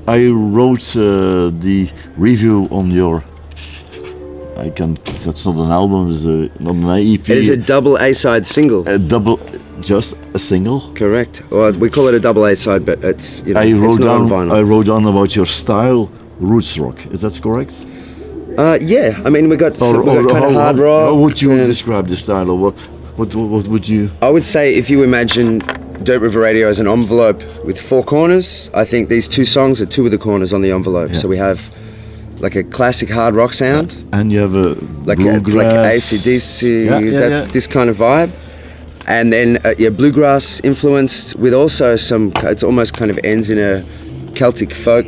I wrote the review on your. That's not an album. It's not an EP. It is a double A-side single. Just a single. Correct. Well, we call it a double A-side, but it's it's not on vinyl. I wrote down about your style, roots rock. Is that correct? Yeah. I mean, we got kind of hard rock. How would you describe the style, or what would you? I would say if you imagine Dirt River Radio as an envelope with four corners, I think these two songs are two of the corners on the envelope. Yeah. So we have like a classic hard rock sound, and you have a like AC/DC, this kind of vibe, and then bluegrass influenced with also some. It's almost kind of ends in a Celtic folk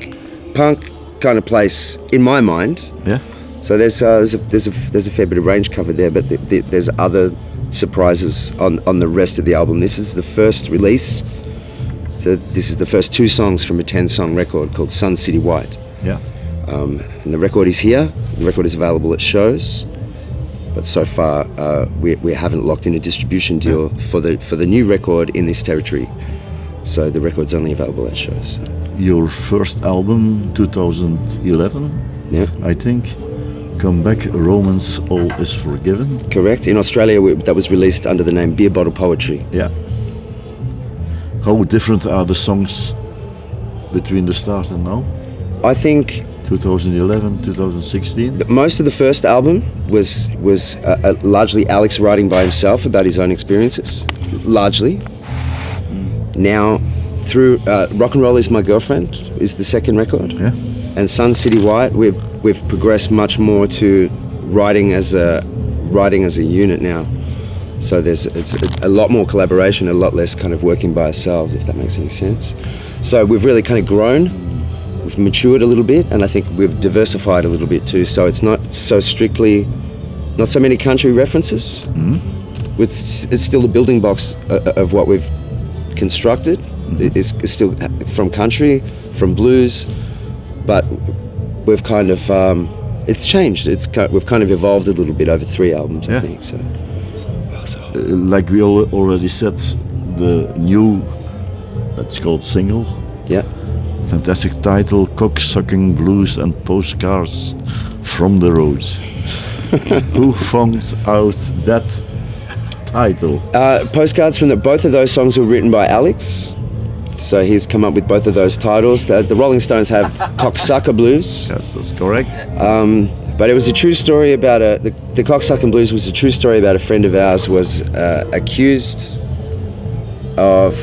punk kind of place in my mind. Yeah. So there's a fair bit of range covered there, but there's other surprises on the rest of the album. This is the first release. So this is the first two songs from a 10-song record called Sun City White. Yeah. And the record is here. The record is available at shows, but so far we haven't locked in a distribution deal for the new record in this territory. So the record's only available at shows. Your first album, 2011. Yeah. I think. Come Back, Romance, All Is Forgiven. Correct. In Australia, that was released under the name Beer Bottle Poetry. Yeah. How different are the songs between the start and now? I think 2011, 2016. Most of the first album was largely Alex writing by himself about his own experiences. Largely. Now, through Rock and Roll Is My Girlfriend is the second record. Yeah. And Sun City White, we've progressed much more to writing as a unit now. So it's a lot more collaboration, a lot less kind of working by ourselves, if that makes any sense. So we've really kind of grown, we've matured a little bit, and I think we've diversified a little bit too. So it's not so many country references. Mm-hmm. It's still the building blocks of what we've constructed. Mm-hmm. It's still from country, from blues. But we've kind of, it's changed. We've kind of evolved a little bit over 3 albums, I think. So, like we already said, the new, that's called single. Yeah. Fantastic title: Cocksucking Blues and Postcards from the Road. Who found out that title? Postcards from both of those songs were written by Alex. So he's come up with both of those titles. The Rolling Stones have Cocksucker Blues. Yes, that's correct. But it was a true story about the Cocksucker Blues was a true story about a friend of ours was accused of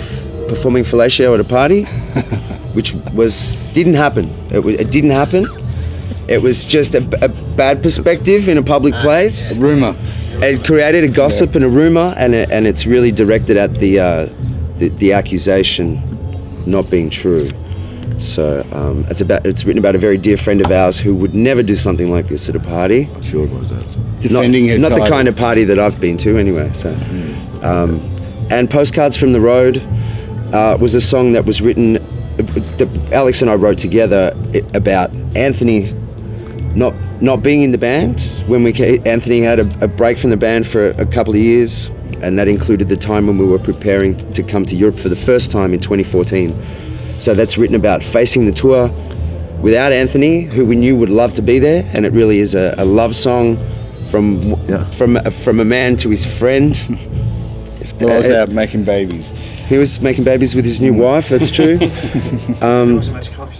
performing fellatio at a party, which didn't happen. It didn't happen. It was just a bad perspective in a public place. A rumour. It created a gossip and a rumour, and it's really directed at the accusation not being true. So it's written about a very dear friend of ours who would never do something like this at a party. Sure about that. Defending her not the title. kind of party that I've been to anyway. So, and Postcards from the Road was a song that was written. Alex and I wrote together about Anthony not being in the band when Anthony had a break from the band for a couple of years. And that included the time when we were preparing to come to Europe for the first time in 2014. So that's written about facing the tour without Anthony, who we knew would love to be there, and it really is a love song from a man to his friend. He was out making babies. He was making babies with his new wife. That's true.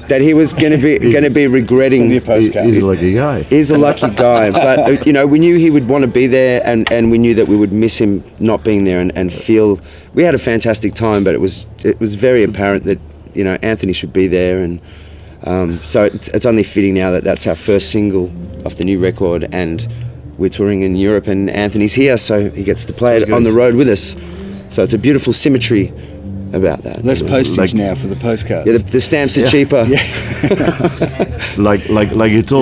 That he was going to be regretting. He's a lucky guy. He's a lucky guy, but we knew he would want to be there, and we knew that we would miss him not being there, and feel we had a fantastic time. But it was very apparent that Anthony should be there, and so it's only fitting now that that's our first single off the new record, and we're touring in Europe, and Anthony's here, so he gets to play it on the road with us. So it's a beautiful symmetry about that. Less postage now for the postcards. Yeah, the stamps are cheaper. Like you told.